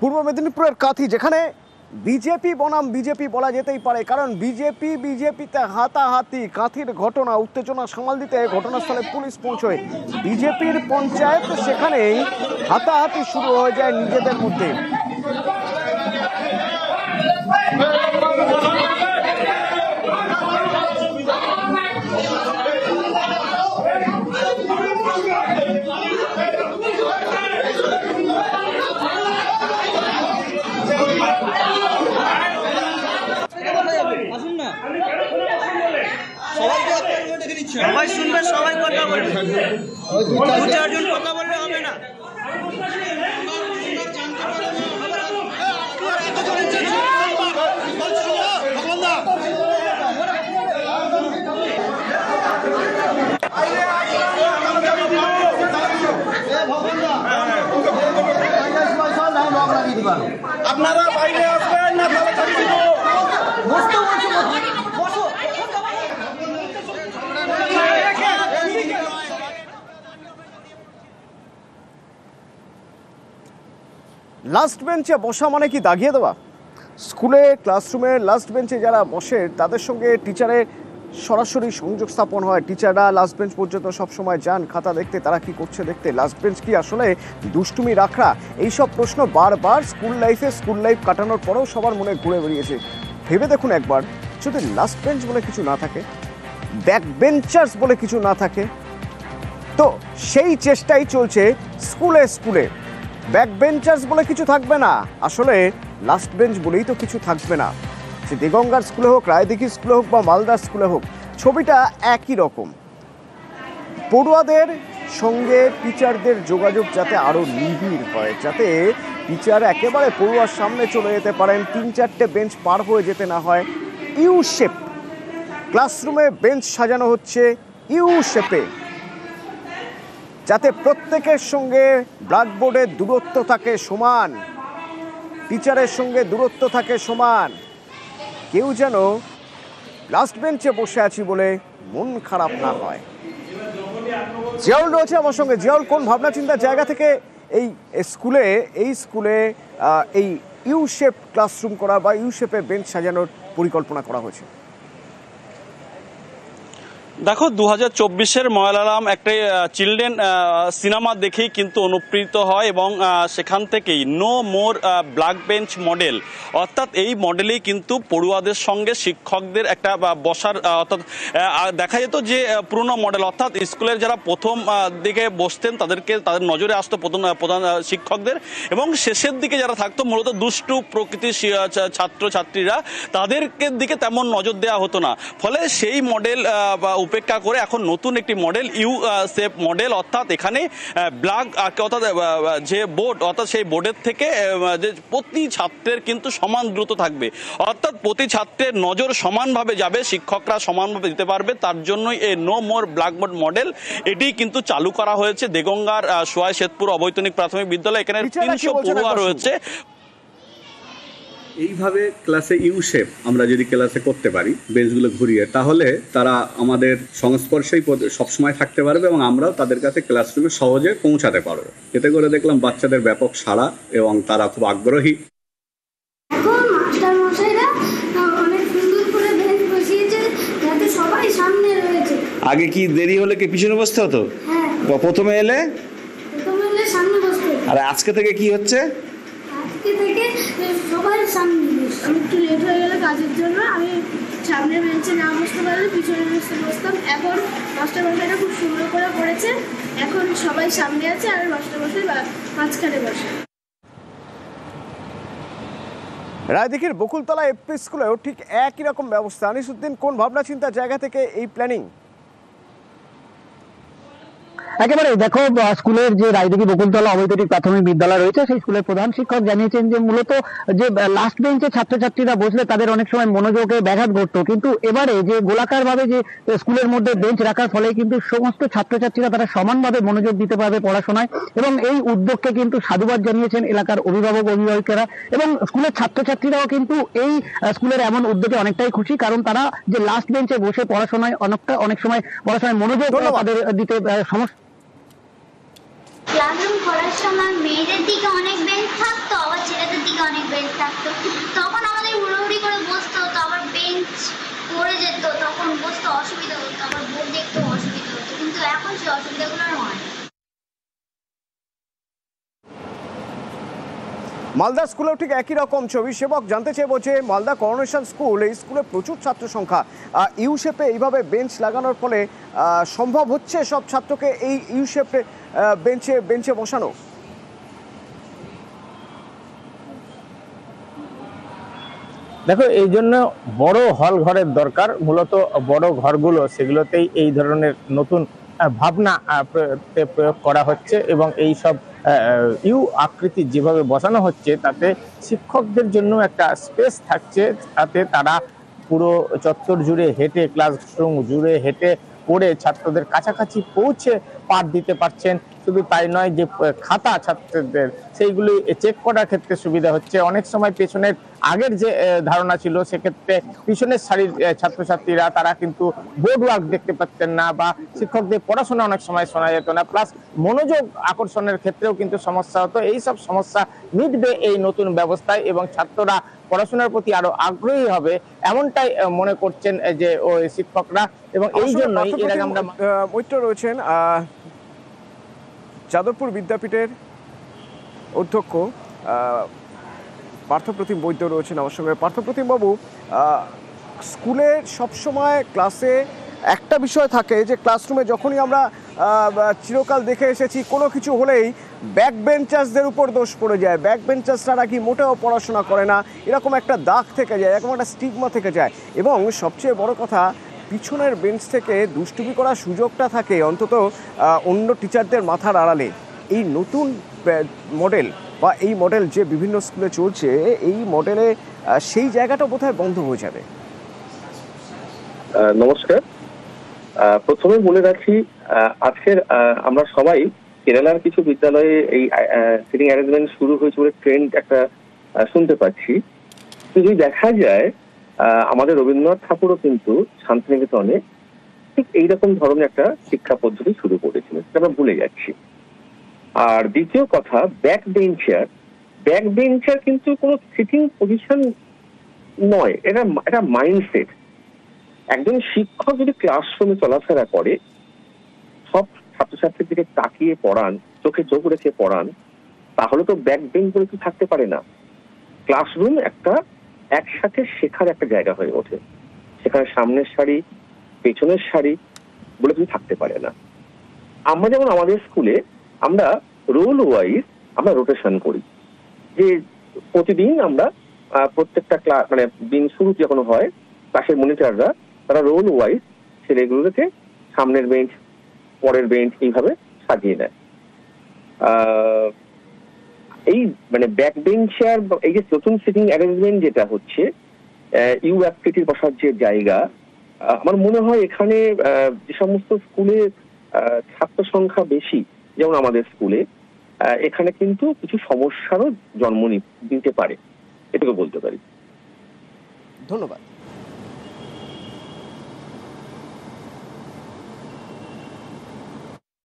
পূর্ব মেদিনীপুরের কাঁথি, যেখানে বিজেপি বনাম বিজেপি বলা যেতেই পারে, কারণ বিজেপিতে হাতাহাতি, কাঁথির ঘটনা, উত্তেজনা সামাল দিতে ঘটনাস্থলে পুলিশ পৌঁছয়। বিজেপির পঞ্চায়েত, সেখানেই হাতাহাতি শুরু হয়ে যায় নিজেদের মধ্যে। সবাই শুনবে, সবাই কথা বলবে, দু চারজন কথা বললে হবে না। আপনারা বাইরে আসবেন না, লাস্ট বেঞ্চে বসা মানে কি দাগিয়ে দেওয়া? স্কুলে ক্লাসরুমে লাস্ট বেঞ্চে যারা বসে তাদের সঙ্গে টিচারের সরাসরি সংযোগ স্থাপন হয়। টিচাররা লাস্ট বেঞ্চ পর্যন্ত সবসময় যান খাতা দেখতে, তারা কি করছে দেখতে। লাস্ট বেঞ্চ কি আসলে দুষ্টুমি রাখরা? এইসব প্রশ্ন বারবার স্কুল লাইফ কাটানোর পরেও সবার মনে ঘুরে বেরিয়েছে। ভেবে দেখুন একবার, যদি লাস্ট বেঞ্চ বলে কিছু না থাকে, ব্যাক বেঞ্চার্স বলে কিছু না থাকে, তো সেই চেষ্টাই চলছে স্কুলে। ব্যাক বেঞ্চার্স বলে কিছু থাকবে না, আসলে লাস্ট বেঞ্চ বলেই তো কিছু থাকবে না। সে দেগঙ্গার স্কুলে হোক, রায়দিঘি স্কুলে হোক বা মালদার স্কুলে হোক, ছবিটা একই রকম। পড়ুয়াদের সঙ্গে টিচারদের যোগাযোগ যাতে আরও নিবিড় হয়, যাতে টিচার একেবারে পড়ুয়ার সামনে চলে যেতে পারেন, 3-4টে বেঞ্চ পার হয়ে যেতে না হয়। ইউ শেপ ক্লাসরুমে বেঞ্চ সাজানো হচ্ছে, ইউ শেপে, যাতে প্রত্যেকের সঙ্গে ব্ল্যাকবোর্ডের দূরত্ব থাকে সমান, টিচারের সঙ্গে দূরত্ব থাকে সমান। কেউ যেন লাস্ট বেঞ্চে বসে আছি বলে মন খারাপ না হয়। জিয়াউল রয়েছে আমার সঙ্গে। জিয়াউল, কোন ভাবনা চিন্তার জায়গা থেকে এই স্কুলে এই ইউ শেপ ক্লাসরুম করা বা ইউ শেপে বেঞ্চ সাজানোর পরিকল্পনা করা হয়েছে? দেখো, 2024-এর ময়ালারাম একটা চিলড্রেন সিনেমা দেখেই কিন্তু অনুপ্রেরিত হয় এবং সেখান থেকেই no more black bench model, অর্থাৎ এই মডেলেই কিন্তু পড়ুয়াদের সঙ্গে শিক্ষকদের একটা বসার, অর্থাৎ দেখা যেত যে পুরনো মডেল, অর্থাৎ স্কুলের যারা প্রথম দিকে বসতেন তাদের নজরে আসতো প্রধান শিক্ষকদের, এবং শেষের দিকে যারা থাকতো মূলত দুষ্টু প্রকৃতির ছাত্রছাত্রীরা, তাদেরকে দিকে তেমন নজর দেওয়া হতো না। ফলে সেই মডেল উপেক্ষা করে এখন নতুন একটি মডেল ইউ শেপ মডেল, অর্থাৎ এখানে ব্ল্যাক অর্থাৎ যে বোর্ড, অর্থাৎ সেই বোর্ডের থেকে যে প্রতি ছাত্রের কিন্তু সমান দ্রুত থাকবে, অর্থাৎ প্রতি ছাত্রের নজর সমানভাবে যাবে, শিক্ষকরা সমানভাবে দিতে পারবে। তার জন্যই এই নো মোর ব্ল্যাকবোর্ড মডেল এটি কিন্তু চালু করা হয়েছে দেগঙ্গার সোয়াই শেতপুর অবৈতনিক প্রাথমিক বিদ্যালয়। এখানে 300 পড়ুয়া রয়েছে। এইভাবে ক্লাসে ইউ শেপ আমরা যদি ক্লাসে করতে পারি, বেঞ্চগুলো ঘুরিয়ে, তাহলে তারা আমাদের সংস্পর্শেই সবসময় থাকতে পারবে এবং আমরাও তাদের কাছে ক্লাসরুমে সহজে পৌঁছাতে পারবো। এতে করে দেখলাম বাচ্চাদের ব্যাপক সাড়া এবং তারা খুব আগ্রহী। আগে কি দেরি হলে কি পিছনে বসতে হতো? প্রথমে এলে সামনে বসতে, আর আজকে থেকে কি হচ্ছে? সবাই সামনে। আমি একটু লেট হয়ে গেলে কাজের জন্য আমি সামনের বেঞ্চে না বসতে পারলে পিছনে বসতাম। এখন মাস্টারমশাইটা খুব সুন্দর করে করেছে, এখন সবাই সামনে আছে আর মাস্টারমশাই মাঝখানে বসে। রায়দিঘির বকুলতলা এফপি স্কুলেও ঠিক একই রকম ব্যবস্থা। আনিসুদ্দিন, কোন ভাবনা চিন্তার জায়গা থেকে এই প্ল্যানিং? একেবারে দেখো, স্কুলের যে রায়দিঘি বকুলতলা অবৈতনিক প্রাথমিক বিদ্যালয় রয়েছে, সেই স্কুলের প্রধান শিক্ষক জানিয়েছেন যে মূলত যে লাস্ট বেঞ্চে ছাত্রছাত্রীরা বসলে তাদের অনেক সময় মনোযোগে ব্যাঘাত ঘটতো, কিন্তু এবারে যে গোলাকার ভাবে যে স্কুলের মধ্যে বেঞ্চ রাখার ফলে কিন্তু সমস্ত ছাত্রছাত্রীরা তারা সমানভাবে মনোযোগ দিতে পারবে পড়াশোনায়, এবং এই উদ্যোগকে কিন্তু সাধুবাদ জানিয়েছেন এলাকার অভিভাবকেরা এবং স্কুলের ছাত্রছাত্রীরাও কিন্তু এই স্কুলের এমন উদ্যোগে অনেকটাই খুশি, কারণ তারা যে লাস্ট বেঞ্চে বসে পড়াশোনায় অনেক সময় পড়াশোনায় মনোযোগ তাদের দিতে সমস্যা। ক্লাসরুম করার সময় মেয়েদের দিকে অনেক বেঞ্চ থাকতো, আবার ছেলেদের বেঞ্চ থাকতো, তখন আমাদের হুড়োহুড়ি করে বসতে হতো, আবার বেঞ্চ পড়ে যেত, তখন বসতে অসুবিধা হতো, আবার বোর্ড দেখতেও অসুবিধা হতো, কিন্তু এখন সেই অসুবিধাগুলো আর হয় না। মালদা স্কুলেও ঠিক একই রকম ছবি। সেবক জানতে চাইব যে মালদা করোনেশন স্কুল, এই স্কুলে প্রচুর ছাত্র সংখ্যা, ইউ শেপে এইভাবে বেঞ্চ লাগানোর ফলে সম্ভব হচ্ছে সব ছাত্রকে এই ইউ শেপে বেঞ্চে বসানো? দেখো, এই জন্য বড় হল ঘরের দরকার। মূলত বড় ঘরগুলো সেগুলোতেই এই ধরনের নতুন ভাবনা প্রয়োগ করা হচ্ছে এবং এই সব ইউ আকৃতি যেভাবে বসানো হচ্ছে তাতে শিক্ষকদের জন্য একটা স্পেস থাকছে, তাতে তারা পুরো চত্বর জুড়ে হেঁটে, ক্লাসরুম জুড়ে হেঁটে পড়ে ছাত্রদের কাছাকাছি পৌঁছে পাঠ দিতে পারছেন। শুধু তাই নয়, যে খাতা ছাত্রদের সেইগুলি চেক করার ক্ষেত্রে সুবিধা হচ্ছে। অনেক সময় পেছনের আগের যে ধারণা ছিল, সেক্ষেত্রে পিছনের সারির ছাত্রছাত্রীরা তারা কিন্তু বোর্ড ওয়ার্ক দেখতে পাচ্ছেন না, বা শিক্ষকদের পড়াশোনা অনেক সময় শোনা যেত না, প্লাস মনোযোগ আকর্ষণের ক্ষেত্রেও কিন্তু সমস্যা হতো। এই সব সমস্যা মিটবে এই নতুন ব্যবস্থায় এবং ছাত্ররা পড়াশোনার প্রতি আরো আগ্রহী হবে, এমনটাই মনে করছেন যে ওই শিক্ষকরা। এবং এই জন্যই এর আগে আমরা মৈত্র রয়েছেন যাদবপুর বিদ্যাপীঠের অধ্যক্ষ পার্থপ্রতিম বৈদ্য রয়েছেন আমার সঙ্গে। পার্থপ্রতিম বাবু, স্কুলে সবসময় ক্লাসে একটা বিষয় থাকে যে ক্লাসরুমে যখনই আমরা চিরকাল দেখে এসেছি, কোনো কিছু হলেই ব্যাক বেঞ্চার্সদের উপর দোষ পড়ে যায়, ব্যাক বেঞ্চার্সরা নাকি মোটেও পড়াশোনা করে না, এরকম একটা দাগ থেকে যায়, এরকম একটা স্টিগমা থেকে যায়। এবং সবচেয়ে বড় কথা, পিছনের বেঞ্চ থেকে দুষ্টুমি করার সুযোগটা থাকে অন্তত অন্য টিচারদের মাথার আড়ালে। এই নতুন মডেল বা এই মডেল যে বিভিন্ন স্কুলে চলছে, এই মডেলে সেই জায়গাটা বোধহয় বন্ধ হয়ে যাবে। নমস্কার। প্রথমে বলে রাখি, আজকের আমরা সবাই কেরালার কিছু বিদ্যালয়ে এই সিটিং অ্যারেঞ্জমেন্ট শুরু হয়েছে বলে ট্রেন্ড একটা শুনতে পাচ্ছি। যদি দেখা যায়, আমাদের রবীন্দ্রনাথ ঠাকুরও কিন্তু শান্তিনিকেতনে ঠিক এইরকম ধরনের একটা শিক্ষা পদ্ধতি শুরু করেছিলেন, সেটা আমরা ভুলে যাচ্ছি। আর দ্বিতীয় কথা, ব্যাক বেঞ্চার কিন্তু কোনো সিটিং পজিশন নয়, এটা মাইন্ডসেট। একজন শিক্ষক যদি ক্লাসরুমে চলাফেরা করে, সব ছাত্রছাত্রীর দিকে তাকিয়ে পড়ান, চোখে চোখ রেখে পড়ান, তাহলে তো ব্যাক বেঞ্চ বলে কিছু থাকতে পারে না। ক্লাসরুম একটা একসাথে শেখার একটা জায়গা হয়ে ওঠে, সেখানে সামনের সারি পেছনের সারি বলে কিছু থাকতে পারে না। আমরা যেমন আমাদের স্কুলে আমরা রোল ওয়াইজ আমরা রোটেশন করি, যে প্রতিদিন আমরা প্রত্যেকটা ক্লাস মানে দিন শুরু যখন হয়, ক্লাসের মনিটররা তারা রোল ওয়াইজ ছেলেগুলোকে সামনের বেঞ্চ পরের বেঞ্চ এইভাবে সাজিয়ে নেয়। এই মানে ব্যাক বেঞ্চার এই যে নতুন সিটিং অ্যারেঞ্জমেন্ট যেটা হচ্ছে, ইউ আকৃতির বসার যে জায়গা, আমার মনে হয় এখানে যে সমস্ত স্কুলে ছাত্র সংখ্যা বেশি, যেমন আমাদের স্কুলে, এখানে কিন্তু কিছু সমস্যারও জন্ম দিতে পারে, এটুকু বলতে পারি। ধন্যবাদ।